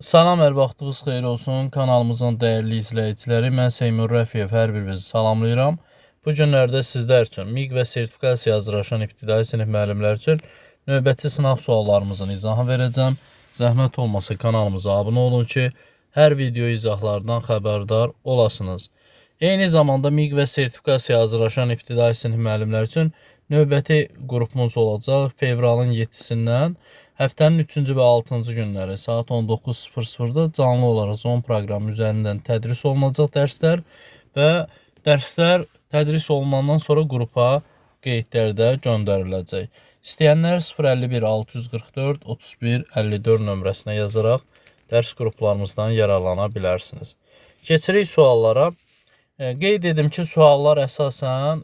Salam, hər vaxtınız xeyir olsun. Kanalımızın dəyərli izləyiciləri, mən Seymur Rəfiyev hər birinizi salamlayıram. Bu günlərdə sizlər üçün MİQ və sertifikasiya hazırlaşan ibtidai sinif müəllimlər üçün növbəti sınaq suallarımızın izahı verəcəm. Zəhmət olmasa kanalımıza abunə olun ki, hər video izahlardan xəbərdar olasınız. Eyni zamanda MİQ və sertifikasiya hazırlaşan ibtidai sinif müəllimlər üçün növbəti qrupumuz olacaq fevralın 7-sindən. Həftənin 3-cü və 6-cı günləri saat 19:00-da canlı olaraq Zoom proqramı üzərindən tədris olunacaq dərslər və dərslər tədris olunandan sonra qrupa qeydlər də göndəriləcək. İstəyənlər 051 644 31 54 nömrəsinə yazaraq dərs qruplarımızdan yararlana bilərsiniz. Keçirik suallara. Qeyd edim ki, suallar əsasən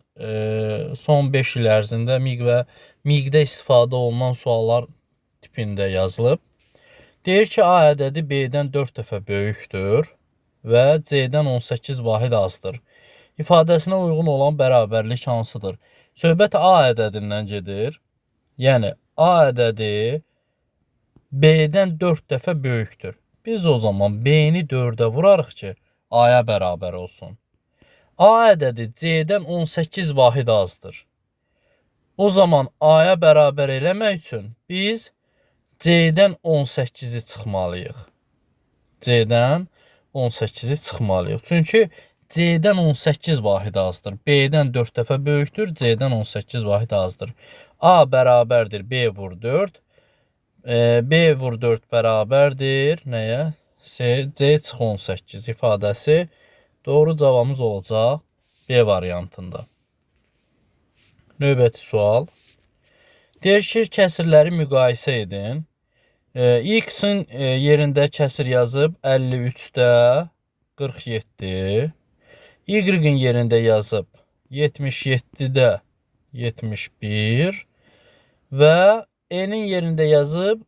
son 5 il ərzində MİQ və MİQ-də istifadə olunan suallar tipində yazılıb. Deyir ki, A ədədi B-dən 4 dəfə böyükdür və C-dən 18 vahid azdır. İfadəsinə uyğun olan bərabərlik hansıdır? Söhbət A ədədindən gedir. Yəni, A ədədi B-dən 4 dəfə böyükdür. Biz o zaman B-ni 4-ə vurarıq ki, A-ya bərabər olsun. A ədədi C-dən 18 vahid azdır. O zaman A-ya bərabər eləmək üçün biz C-dən 18-i çıxmalıyıq. C-dən 18-i çıxmalıyıq. Çünki C-dən 18 vahid azdır. B-dən 4 dəfə böyükdür. C-dən 18 vahid azdır. A bərabərdir B vur 4. B vur 4 bərabərdir nəyə? C çıx 18 ifadəsi doğru cavabımız olacaq B variantında. Növbəti sual. Deyir ki, kəsirləri müqayisə edin. X-in yerində kəsir yazıb 53-də 47. Y-in yerində yazıb 77-də 71. Və E-nin yerində yazıb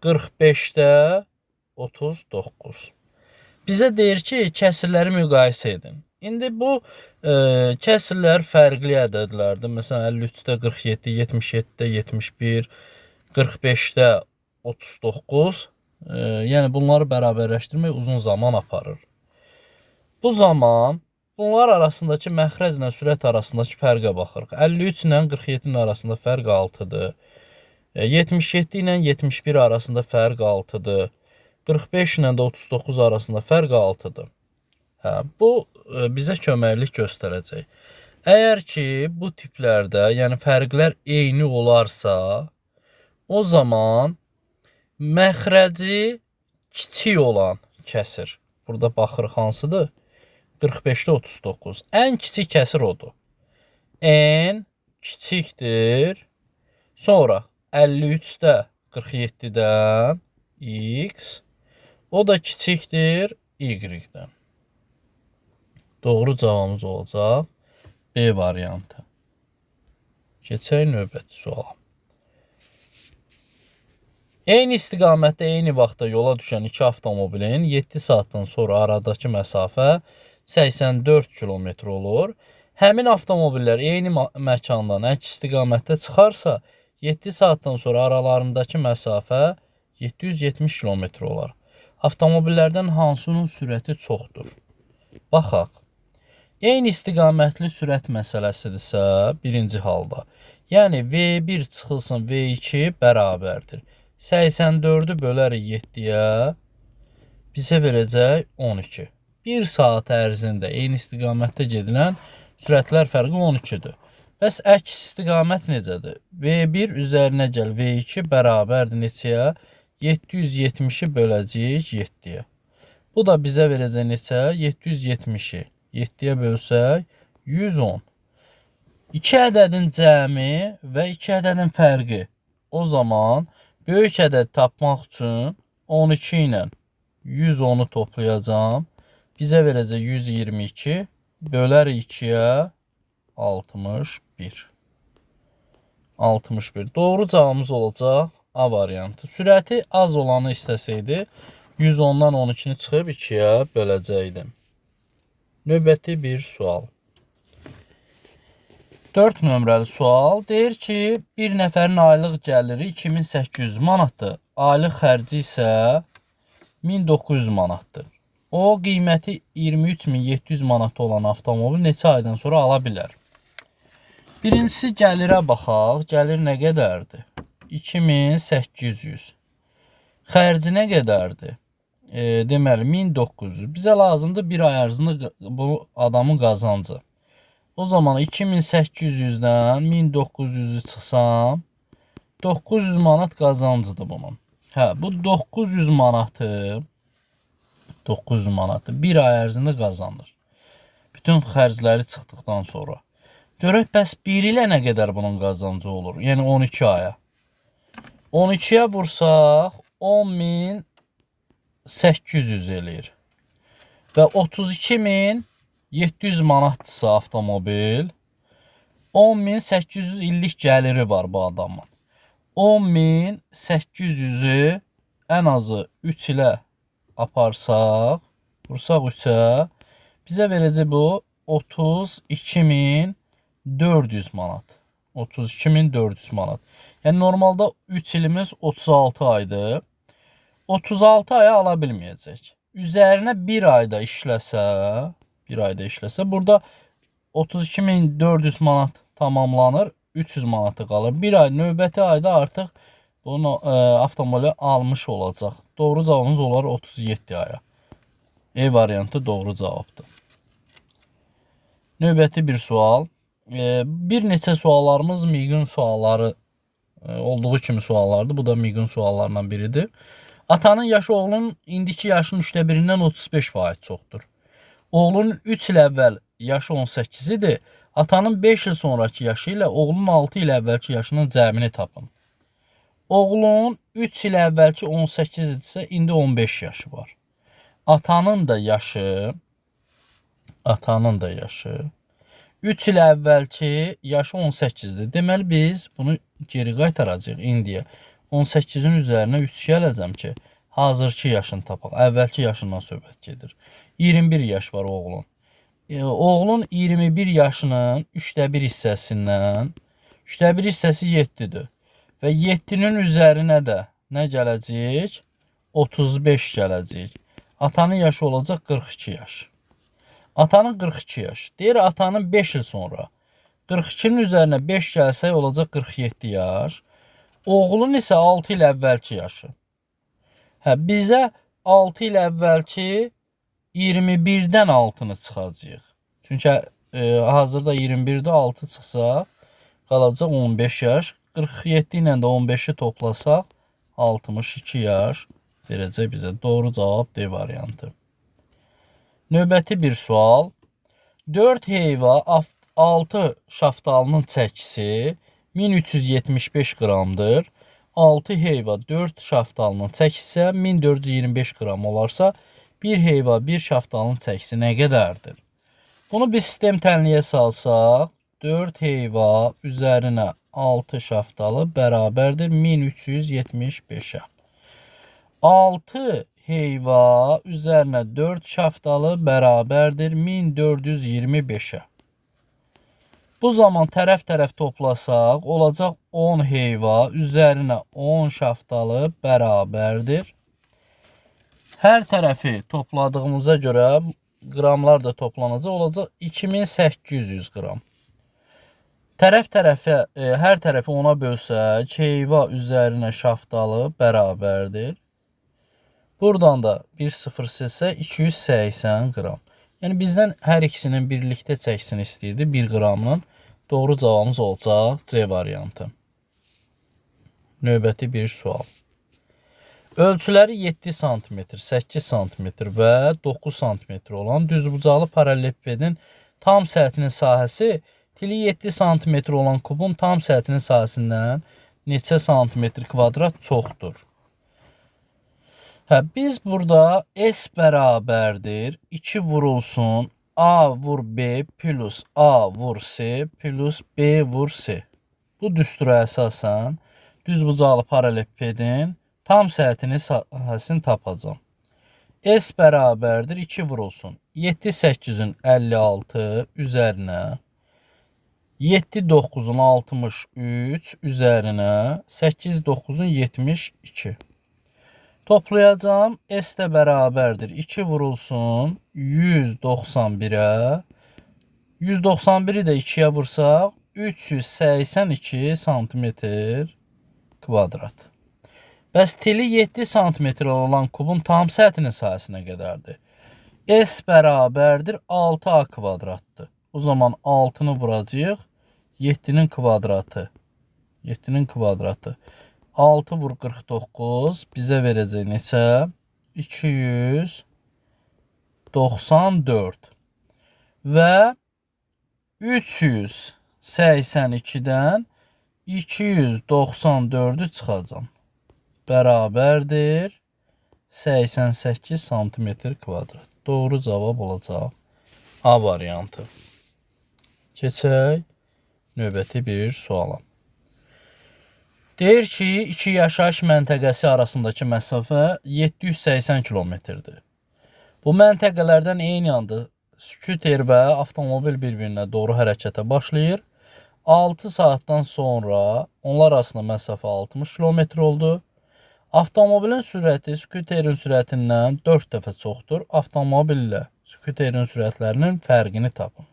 45-də 39. Bizə deyir ki, kəsirləri müqayisə edin. İndi bu kəsirlər fərqli ədədlərdir. Məsələn, 53-də 47, 77-də 71, 45-də 39. Yəni, bunları bərabərləşdirmək uzun zaman aparır. Bu zaman bunlar arasındakı məxrəclə sürət arasındakı fərqə baxırıq. 53 ilə 47-nin arasında fərq 6-dır. 77 ilə 71 arasında fərq 6-dır. 45 ilə də 39 arasında fərq 6-dır. Bu bizə köməklik göstərəcək. Əgər ki, bu tiplərdə, yəni fərqlər eyni olarsa, o zaman məxrəci kiçik olan kəsir. Burada baxırıq hansıdır? 45-də 39. Ən kiçik kəsir odur. N kiçikdir. Sonra 53-də 47-dən X. O da kiçikdir Y-dən. Doğru cavabımız olacaq B variantı. Keçək növbəti suala. Eyni istiqamətdə eyni vaxtda yola düşən iki avtomobilin 7 saatdan sonra aradakı məsafə 84 kilometr olur. Həmin avtomobillər eyni məkandan əks istiqamətdə çıxarsa 7 saatdan sonra aralarındakı məsafə 770 kilometr olar. Avtomobillərdən hansının sürəti çoxdur? Baxaq. Eyni istiqamətli sürət məsələsidirsə, birinci halda. Yəni, V1 çıxılsın V2 bərabərdir. 84-ü bölərik 7-yə, bizə verəcək 12. 1 saat ərzində eyni istiqamətdə gedilən sürətlər fərqi 12-dir. Bəs əks istiqamət necədir? V1 üzərinə gəl V2 bərabərdir neçəyə? 770-i böləcəyik 7-yə. Bu da bizə verəcək neçə? 770-i 7-yə bölsək 110. 2 ədədin cəmi və 2 ədədin fərqi. O zaman böyük ədəd tapmaq üçün 12 ilə 110-u toplayacağım. Bizə verəcək 122 bölərik 2-yə 61. 61. Doğru cavabımız olacaq A variantı. Sürəti az olanı istəsəydi 110-dan 12-ni çıxıb 2-yə böləcəkdim. Növbəti bir sual. 4 nömrəli sual deyir ki, bir nəfərin aylıq gəliri 2800 manatdır. Aylıq xərci isə 1900 manatdır. O qiyməti 23700 manat olan avtomobil neçə aydan sonra ala bilər? Birincisi gəlirə baxaq. Gəlir nə qədərdir? 2800. Xərci nə qədərdir? Deməli 1900. Bizə lazımdır bir ay ərzində bu adamın qazancı. O zaman 2800-dən 1900-ü çıxsam 900 manat qazancıdır bunun. Bu 900 manatı bir ay ərzində qazanır. Bütün xərcləri çıxdıqdan sonra. Görək bəs 1 ilə nə qədər bunun qazancı olur? Yəni 12 aya. 12-yə vursaq 10800 eləyir. Və 32700 manatdırsa avtomobil 10800 illik gəliri var bu adamın. 10800-ü ən azı 3 ilə aparsaq, vursaq 3-ə, bizə verəcək bu 32400 manat. 32400 manat. Yəni normalda 3 ilimiz 36 aydır. 36 aya ala bilməyəcək. Üzərinə bir ayda işləsə, burada 32400 manat tamamlanır, 300 manatı qalır. Bir ay növbəti ayda artıq bunu avtomobili almış olacaq. Doğru cavabımız olar 37 aya. E variantı doğru cavabdır. Növbəti bir sual. Bir neçə suallarımız MİQ'in sualları olduğu kimi suallardır. Bu da MİQ'in suallarından biridir. Atanın yaşı oğlunun indiki yaşının 1/3-dən 35% çoxdur. Oğlunun 3 il əvvəl yaşı 18 idi. Atanın 5 il sonraki yaşı ilə oğlunun 6 il əvvəlki yaşının cəmini tapın. Oğlunun 3 il əvvəlki 18 idisə, indi 15 yaşı var. Atanın da yaşı 3 il əvvəlki yaşı 18-dir. Deməli biz bunu geri qaytaracağıq indiyə. 18-in üzərinə 3 gələcəm ki, hazırki yaşını tapaq. Əvvəlki yaşından söhbət gedir. 21 yaş var oğlun. Oğlun 21 yaşının 3/1 hissəsindən 3/1 hissəsi 7-dir. Və 7-nin üzərinə də nə gələcək? 35 gələcək. Atanın yaşı olacaq 42 yaş. Atanın 42 yaş. Deyir atanın 5 il sonra 42-nin üzərinə 5 gəlsək olacaq 47 yaş. Oğlun isə 6 il əvvəlki yaşı. Bizə 6 il əvvəlki 21-dən 6-nı çıxacağıq. Çünki hazırda 21-də 6 çıxsa qalacaq 15 yaş. 47 ilə də 15-i toplasaq 62 yaş verəcək bizə. Doğru cavab D variantı. Növbəti bir sual. 4 heyva 6 şaftalının çəkisi 1375 qramdır. 6 heyva 4 şaftalının çəkisi 1425 qram olarsa, bir heyva 1 şaftalının çəkisi nə qədərdir? Bunu bir sistem tənliyə salsaq, 4 heyva üzərinə 6 şaftalı bərabərdir 1375-ə. 6 heyva üzərinə 4 şaftalı bərabərdir 1425-ə. Bu zaman tərəf-tərəf toplasaq, olacaq 10 heyva üzərinə 10 şaftalı bərabərdir. Hər tərəfi topladığımıza görə qramlar da toplanacaq, olacaq 2800 qram. Hər tərəfi 10-a bölsək, heyva üzərinə şaftalı bərabərdir. Buradan da 1-0 silsə 280 qram. Yəni bizdən hər ikisinin birlikdə çəkisini istəyirdi 1 qramının. Doğru cavabımız olacaq C variantı. Növbəti bir sual. Ölçüləri 7 sm, 8 sm və 9 sm olan düzbucaqlı paralellepipedin tam səthinin sahəsi tili 7 sm olan kubun tam səthinin sahəsindən neçə santimetr kvadrat çoxdur? Biz burada S bərabərdir 2 vurulsun A vur B plus A vur C plus B vur C. Bu düstura əsasən düzbucaqlı paralellepipedin tam səthinin sahəsini tapacağım. S bərabərdir 2 vurulsun 7 8-in 56 üzərinə 7 9-un 63 üzərinə 8 9-un 72. Toplayacağım. S də bərabərdir. 2 vurulsun 191-ə. 191-i də 2-yə vursaq 382 santimetr kvadrat. Bəs tili 7 santimetr olan kubun tam səthinin sahəsinə qədərdir. S bərabərdir 6A kvadratdır. O zaman 6-nı vuracağıq. 7-nin kvadratı. 7-nin kvadratı. 6 vur 49 bizə verəcək neçə? 294. Və 382-dən 294-ü çıxacam. Bərabərdir 88 santimetr kvadrat. Doğru cavab olacaq A variantı. Keçək növbəti bir suala. Deyir ki, iki yaşayış məntəqəsi arasındakı məsafə 780 kilometrdir. Bu məntəqələrdən eyni anda skuter və avtomobil bir-birinə doğru hərəkətə başlayır. 6 saatdan sonra onlar arasında məsafə 60 kilometr oldu. Avtomobilin sürəti skuterin sürətindən 4 dəfə çoxdur. Avtomobil ilə skuterin sürətlərinin fərqini tapın.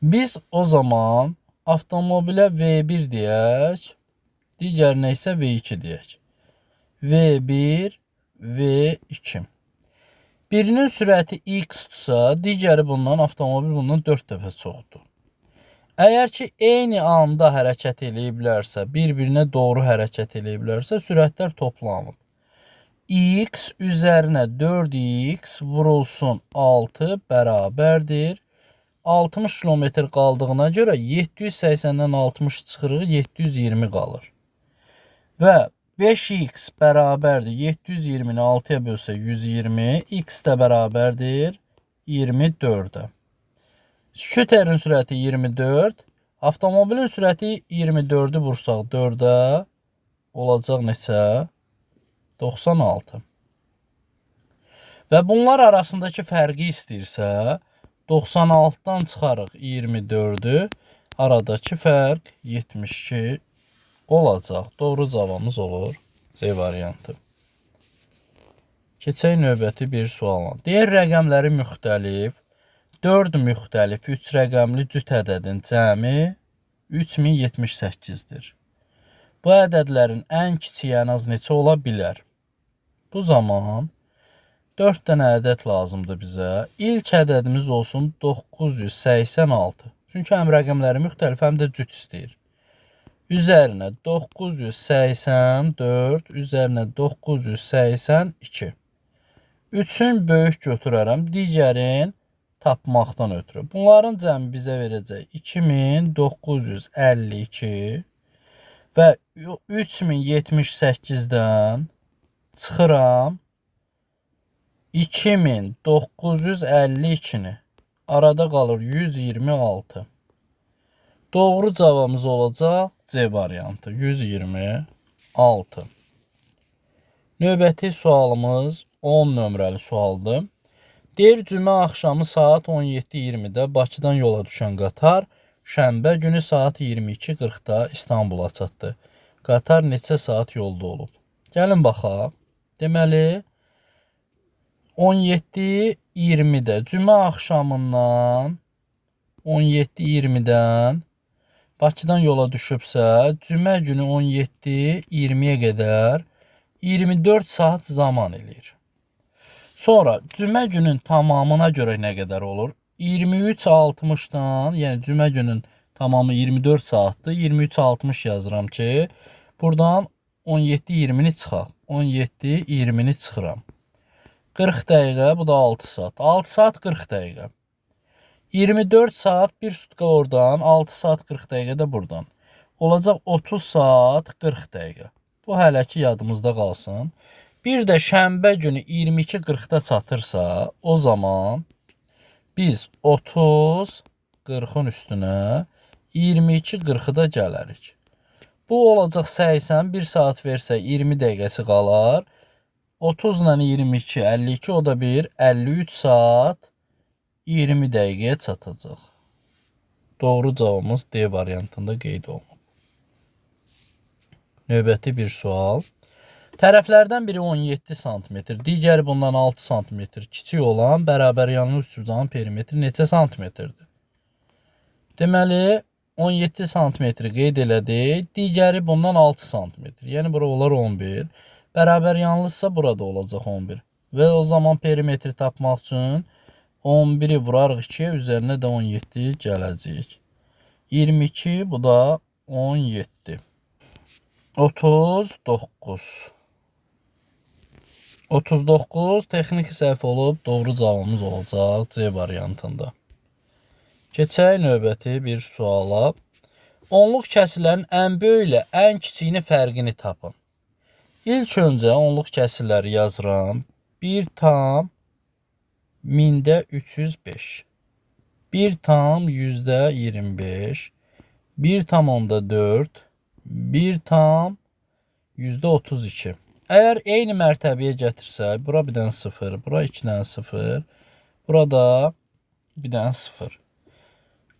Biz o zaman avtomobilə V1 deyək, digərinə isə V2 deyək. V1, V2. Birinin sürəti X-dırsa, digəri bundan, avtomobil bundan 4 dəfə çoxdur. Əgər ki, eyni anda hərəkət eləyiblərsə, bir-birinə doğru hərəkət eləyiblərsə, sürətlər toplanıb. X üzərinə 4X vurulsun 6 bərabərdir. 60 kilometr qaldığına görə 780-dən 60 çıxırıq, 720 qalır. Və 5x bərabərdir 720-ni 6-ya bölsə 120, x də bərabərdir 24-ə. Skuterin sürəti 24, avtomobilin sürəti 24-ü vursaq 4-ə olacaq neçə? 96. Və bunlar arasındakı fərqi istəyirsə, 96-dan çıxarıq 24-ü, aradakı fərq 72 olacaq. Doğru cavabımız olur C variantı. Keçək növbəti bir suala. Deyir rəqəmləri müxtəlif, 4 müxtəlif 3 rəqəmli cüt ədədin cəmi 3078-dir. Bu ədədlərin ən kiçiyi ən az neçə ola bilər? Bu zaman 4 dənə ədəd lazımdır bizə. İlk ədədimiz olsun 986. Çünki həm rəqəmləri müxtəlif, həm də cüt istəyir. Üzərinə 984, üzərinə 982. 3-ün böyük götürərəm, digərin tapmaqdan ötürü. Bunların cəmi bizə verəcək 2952 və 3078-dən çıxıram 2952-ni. Arada qalır 126. Doğru cavabımız olacaq C variantı 126. Növbəti sualımız 10 nömrəli sualdır. Deyir cümə axşamı saat 17:20-də Bakıdan yola düşən qatar şənbə günü saat 22:40-da İstanbula çatdı. Qatar neçə saat yolda olub? Gəlin baxaq. Deməli 17:20-də cümə axşamından 17:20-dən Bakıdan yola düşübsə, cümə günü 17:20-yə qədər 24 saat zaman eləyir. Sonra cümə günün tamamına görə nə qədər olur? 23:60-dan, yəni cümə günün tamamı 24 saatdır. 23:60 yazıram ki, buradan 17:20-ni çıxaq. 17:20-ni çıxıram. 40 dəqiqə, bu da 6 saat. 6 saat 40 dəqiqə. 24 saat 1 sutka oradan, 6 saat 40 dəqiqə də buradan. Olacaq 30 saat 40 dəqiqə. Bu hələ ki yadımızda qalsın. Bir də şənbə günü 22:40-da çatırsa, o zaman biz 30 40-ın üstünə 22:40-da gələrik. Bu olacaq 80, 1 saat versə 20 dəqiqəsi qalar. 30 ilə 22, 52, o da bir 53 saat 20 dəqiqəyə çatacaq. Doğru cavabımız D variantında qeyd olunub. Növbəti bir sual. Tərəflərdən biri 17 sm, digəri bundan 6 sm kiçik olan bərabər yanlı üçbucağın perimetri neçə santimetrdir? Deməli, 17 sm qeyd elədik, digəri bundan 6 sm. Yəni, bura olar 11. Bərabər yanlışsa burada olacaq 11. Və o zaman perimetri tapmaq üçün 11-i vurarıq 2-yə, üzərinə də 17 gələcək. 22, bu da 17. 39. 39 texniki səhv olub, doğru cavabımız olacaq C variantında. Keçək növbəti bir suala. Onluq kəsilərin ən böyük ilə ən kiçiyinin fərqini tapın. İlk öncə onluq kəsirləri yazıram. 1 tam mində 305. 1 tam %25. 1 tam onda 4. 1 tam %32. Əgər eyni mərtəbəyə gətirsək, bura bir dənə 0, bura 2 dənə 0, burada bir dənə 0.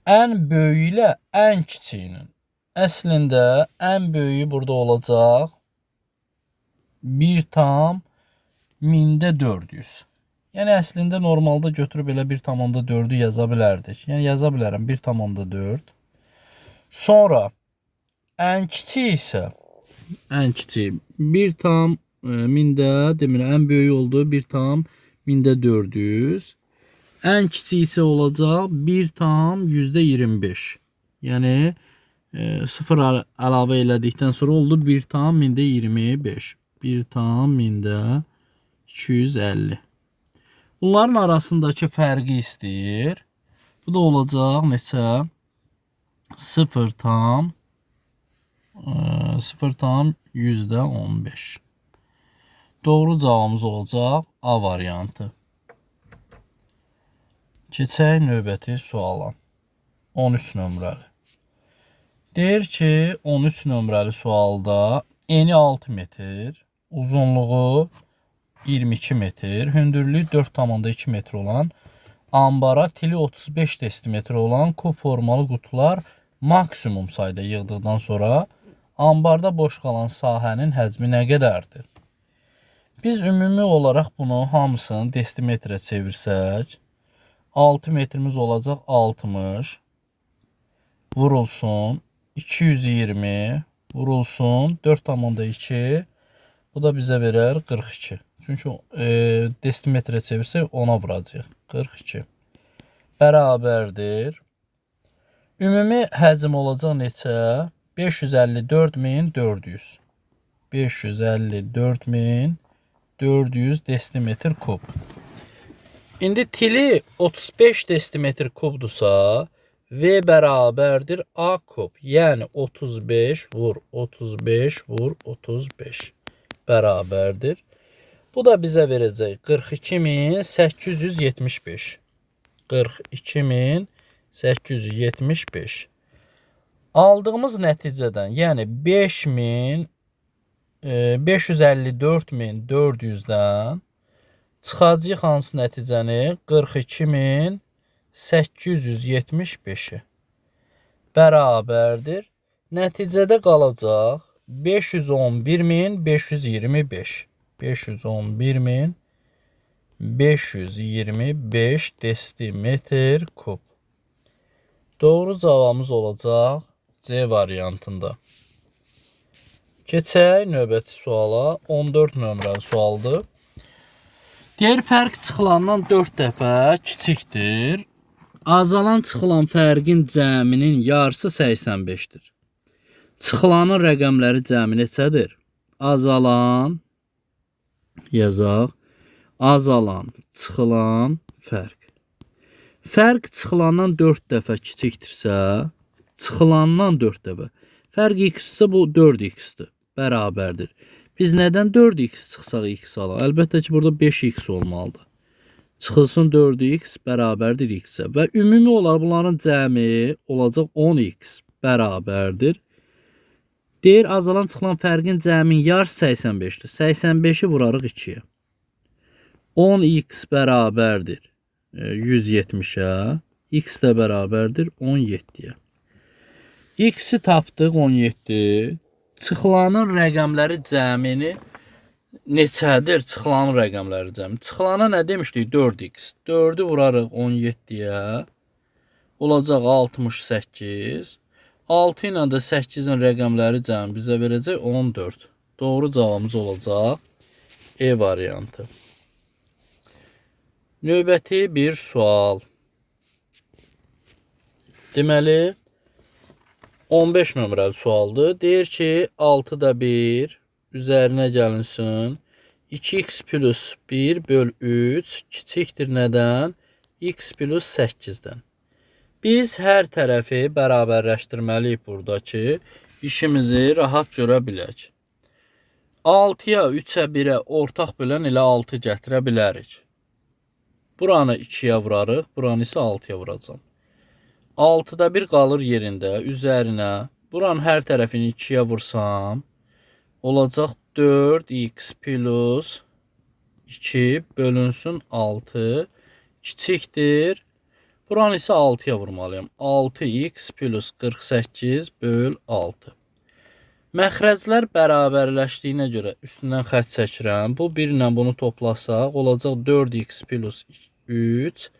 Ən böyük ilə ən kiçiyinin. Əslində, ən böyüyü burada olacaq 1 tam mində 400. Yəni, əslində, normalda götürüb elə 1 tam onda 4'ü yaza bilərdik. Yəni, yaza bilərəm 1 tam onda 4. Sonra, ən kiçik isə, ən kiçik 1 tam mində, demirəm, ən böyük oldu 1 tam mində 400. Ən kiçik isə olacaq 1 tam %25. Yəni, 0 əlavə elədikdən sonra oldu 1 tam mində 25. 1 tam mində 250. Bunların arasındakı fərqi istəyir. Bu da olacaq neçə? 0 tam %15. Doğru cavabımız olacaq A variantı. Keçək növbəti suala. 13 nömrəli. Deyir ki, 13 nömrəli sualda eni 6 metr, uzunluğu 22 metr, hündürlüyü 4,2 metr olan ambara tili 35 desimetr olan kub formalı qutular maksimum sayda yığdıqdan sonra ambarda boş qalan sahənin həcmi nə qədərdir? Biz ümumi olaraq bunu hamısını desimetrə çevirsək, 6 metrimiz olacaq 60, vurulsun 220, vurulsun 4,2, bu da bizə verər 42. Çünki desimetrə çevirsək 10'a vuracaq. 42. Bərabərdir. Ümumi həcm olacaq neçə? 554.400. 554.400 desimetr kub. İndi tili 35 desimetr kubdursa V bərabərdir A kub. Yəni 35 vur 35 vur 35 bərabərdir. Bu da bizə verəcək 42.875. 42.875. Aldığımız nəticədən, yəni 554.400'dən çıxacaq hansı nəticəni? 42.875'i bərabərdir. Nəticədə qalacaq 511.525. 511.525 desimetr kub. Doğru cavabımız olacaq C variantında. Keçək növbəti suala. 14 nömrəli sualdır. Deyir, fərq çıxılandan 4 dəfə kiçikdir. Azalan çıxılan fərqin cəminin yarısı 85'dir. Çıxılanın rəqəmləri cəmi neçədir? Azalan, yazaq, azalan, çıxılan, fərq. Fərq çıxılandan 4 dəfə kiçikdirsə, çıxılandan 4 dəfə. Fərq x-sə bu 4x-dir, bərabərdir. Biz nədən 4x çıxsaq x alaq? Əlbəttə ki, burada 5x olmalıdır. Çıxılsın 4x bərabərdir x-ə. Və ümumi olaraq bunların cəmi olacaq 10x bərabərdir. Deyir, azalan çıxılan fərqin cəmin yarısı 85'dir. 85'i vurarıq 2'yə. 10x bərabərdir 170'ə. X də bərabərdir 17'yə. X-i tapdıq 17. Çıxılanın rəqəmləri cəmini neçədir? Çıxılan rəqəmləri cəmi. Çıxılana nə demişdik? 4x. 4-ü vurarıq 17-yə. Olacaq 68. 6 ilə də 8-in rəqəmləri cəmi bizə verəcək 14. Doğru cavabımız olacaq E variantı. Növbəti bir sual. Deməli, 15 nömrəli sualdır. Deyir ki, 6-da 1 üzərinə gəlinsin. 2x plus 1 böl 3 kiçikdir nədən? X plus 8-dən. Biz hər tərəfi bərabərləşdirməliyik burada ki, işimizi rahat görə bilək. 6-ya, 3-ə, 1-ə ortaq bölən ilə 6 gətirə bilərik. Buranı 2-yə vurarıq, buranı isə 6-ya vuracam. 6-da 1 qalır yerində, üzərinə. Buranın hər tərəfini 2-yə vursam, olacaq 4x plus 2 bölünsün 6 kiçikdir. Buranı isə 6-ya vurmalıyım. 6x plus 48 böl 6. Məxrəclər bərabərləşdiyinə görə üstündən xətt çəkirəm. Bu 1 ilə bunu toplasaq, olacaq 4x plus 3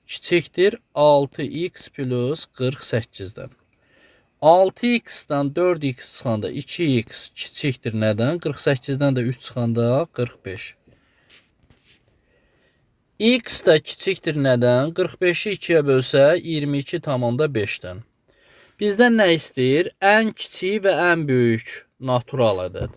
kiçikdir 6x plus 48-dən. 6x-dan 4x çıxanda 2x kiçikdir nədən? 48-dən də 3 çıxanda 45. X də kiçikdir nədən? 45-i 2-yə bölsə 22,5-dən. Bizdən nə istəyir? Ən kiçik və ən böyük natural ədəd.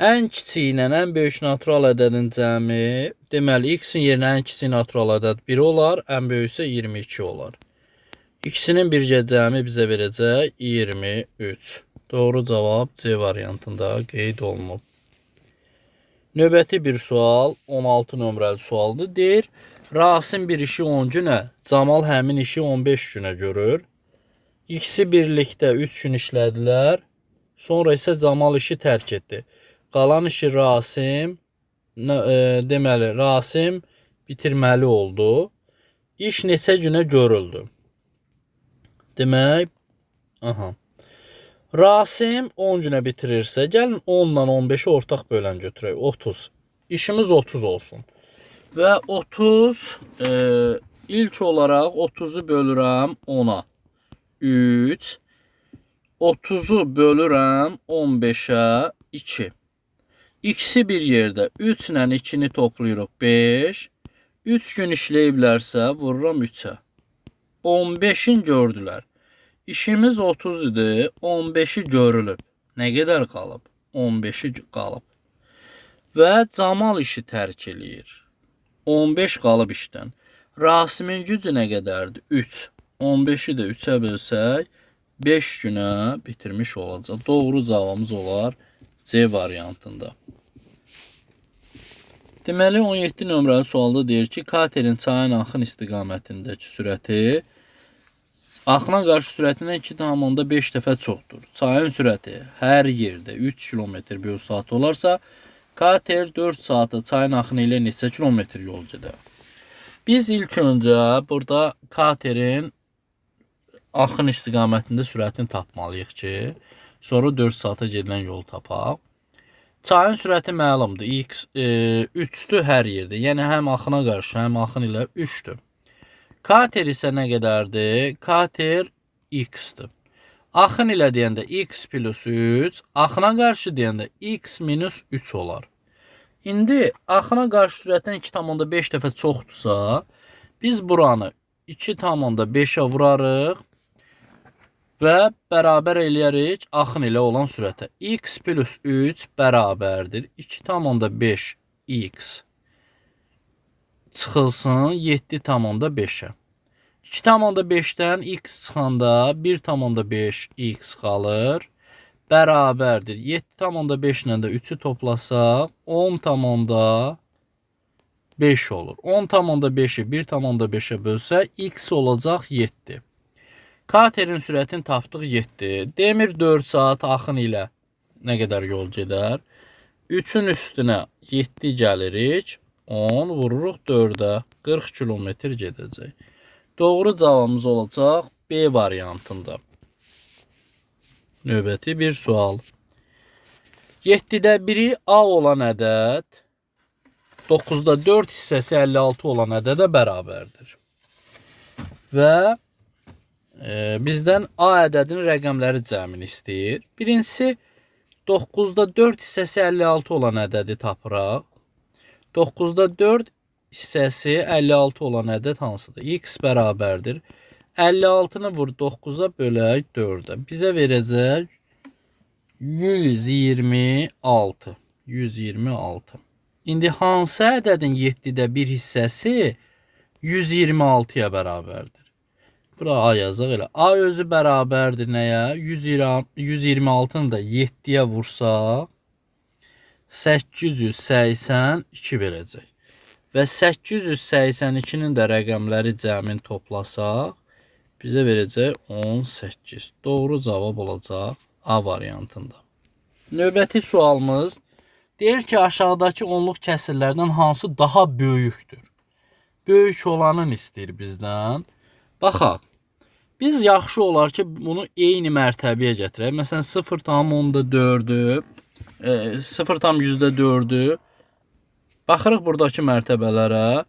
Ən kiçik ilə ən böyük natural ədədin cəmi, deməli, x-in yerinə ən kiçik natural ədəd 1 olar, ən böyük isə 22 olar. İkisinin birgə cəmi bizə verəcək 23. Doğru cavab C variantında qeyd olunub. Növbəti bir sual, 16 nömrəli sualdır. Deyir, Rasim bir işi 10 günə, Camal həmin işi 15 günə görür. İkisi birlikdə 3 gün işlədilər, sonra isə Camal işi tərk etdi. Qalan işi Rasim, deməli, Rasim bitirməli oldu. İş neçə günə görüldü? Demək, Rasim 10 günə bitirirsə, gəlin 10 ilə 15-i ortaq bölən götürək, 30. İşimiz 30 olsun. Və 30, ilk olaraq 30-u bölürəm 10-a. 3. 30-u bölürəm 15-ə 2. İkisi bir yerdə 3 ilə 2-ni toplayırıq 5. 3 gün işləyiblərsə vururam 3-ə. 15-in gördülər. İşimiz 30 idi, 15-i görülüb. Nə qədər qalıb? 15-i qalıb. Və Camal işi tərk eləyir. 15 qalıb işdən. Rasimin gücü nə qədərdir? 3. 15-i də 3-ə bölsək 5 günə bitirmiş olacaq. Doğru cavabımız olar C variantında. Deməli, 17 nömrəli sualda deyir ki, katerin çayın axın istiqamətindəki sürəti axına qarşı sürətindən 2,5 dəfə çoxdur. Çayın sürəti hər yerdə 3 km/saat olarsa, kater 4 saata çayın axını ilə neçə kilometr yol gedər? Biz ilk öncə burada katerin axın istiqamətində sürətini tapmalıyıq ki, sonra 4 saata gedilən yolu tapaq. Çayın sürəti məlumdur. X 3-dür hər yerdə. Yəni həm axına qarşı, həm axın ilə 3-dür. Kater isə nə qədərdir? Kater x-dir. Axın ilə deyəndə x plus 3, axına qarşı deyəndə x minus 3 olar. İndi axına qarşı sürətdən 2,5 dəfə çoxdursa, biz buranı 2,5-ə vurarıq və bərabər eləyərik axın ilə olan sürətə. X plus 3 bərabərdir 2,5 x çıxılsın 7,5-ə. 2,5-dən x çıxanda 1,5 x qalır. Bərabərdir 7,5 ilə də 3-ü toplasaq 10,5 olur. 10,5-i 1,5-ə bölsək x olacaq 7. Katerin sürətini tapdıq 7. Demir 4 saat axın ilə nə qədər yol gedər? 3-ün üstünə 7 gəlirik. 10 vururuq 4-ə. 40 kilometr gedəcək. Doğru cavabımız olacaq B variantında. Növbəti bir sual. 7-də 1-i A olan ədəd 9-da 4 hissəsi 56 olan ədədə bərabərdir. Və bizdən A ədədinin rəqəmləri cəmini istəyir. Birincisi 9-da 4 hissəsi 56 olan ədədi tapıraq. 9-da 4 hissəsi 56 olan ədəd hansıdır? X bərabərdir. 56-nı vur 9-a bölək 4-ə. Bizə verəcək 126. 126. İndi hansı ədədin 7-də 1 hissəsi 126-ya bərabərdir? Bura A yazaq elə. A özü bərabərdir nəyə? 126-nı da 7-yə vursaq 882 verəcək. Və 882-nin də rəqəmləri cəmin toplasaq bizə verəcək 18. Doğru cavab olacaq A variantında. Növbəti sualımız deyir ki, aşağıdakı onluq kəsirlərdən hansı daha böyükdür? Böyük olanın istəyir bizdən. Baxaq. Biz yaxşı olar ki, bunu eyni mərtəbəyə gətirək. Məsələn, 0,4-ü, 0,4-ü. Baxırıq buradakı mərtəbələrə.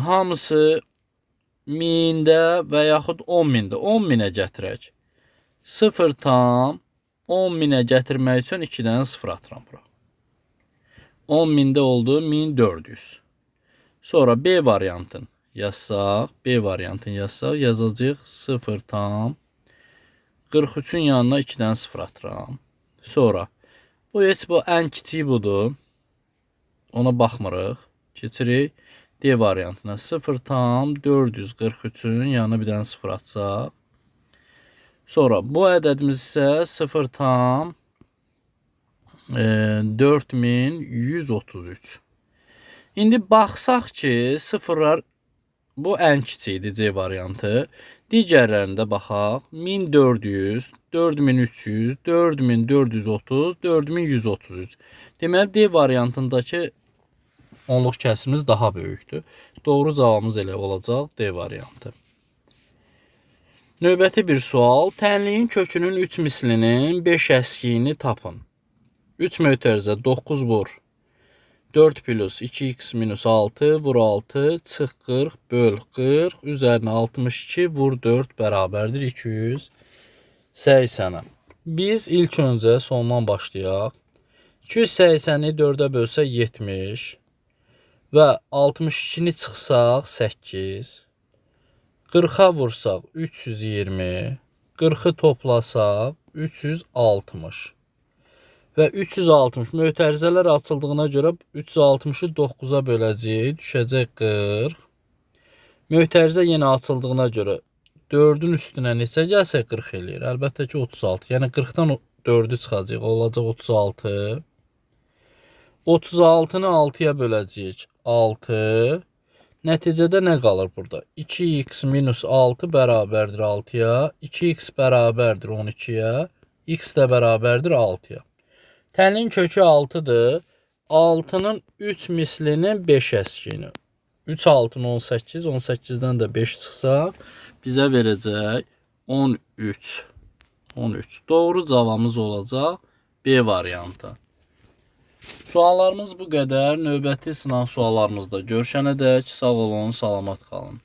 Hamısı 1000-də və yaxud 10.000-də. 10.000-ə gətirək. 0,10.000-ə gətirmək üçün 2-dən 0 atıram bura. 10.000-də oldu 1400. Sonra B variantını yazsaq, yazacağıq 0,43-ün yanına 2-dən 0 atıram. Sonra bu ən kiçiyi budur. Ona baxmırıq. Keçirik D variantına. 0,443-ün yanına bir dənə 0 atsaq. Sonra bu ədədimiz isə 0,4133. İndi baxsaq ki, sıfırlar bu ən kiçikdir C variantı. Digərlərində baxaq. 1400, 4300, 4430, 4133. Deməli D variantındakı onluq kəsirimiz daha böyükdür. Doğru cavabımız elə olacaq D variantı. Növbəti bir sual. Tənliyin kökünün 3 mislinin 5 əskiyini tapın. 3 mötərizə 9 vur 4 plus 2x minus 6 vur 6 çıx 40 böl 40 üzərinə 62 vur 4 bərabərdir 280-ə. Biz ilk öncə sondan başlayaq. 280-i 4-ə bölsək 70 və 62-ni çıxsaq 8. 40-a vursaq 320, 40-ı toplasaq 360 və 360 mötərizələr açıldığına görə 360-ı 9-a böləcəyik, düşəcək 40. Mötərizə yenə açıldığına görə 4-ün üstünə neçə gəlsək 40 eləyir. Əlbəttə ki 36. Yəni 40-dan 4-ü çıxacaq, olacaq 36. 36-nı 6-ya böləcəyik 6. Nəticədə nə qalır burada? 2x minus 6 bərabərdir 6-ya. 2x bərabərdir 12-yə. X də bərabərdir 6-ya. Tənliyin kökü 6-dır. 6-nın 3 mislinin 5 əskiyini. 3 6-nı 18. 18-dən də 5 çıxsaq bizə verəcək 13. 13. Doğru cavabımız olacaq B variantı. Suallarımız bu qədər. Növbəti sınav suallarımızda görüşənədək sağ olun, salamat qalın.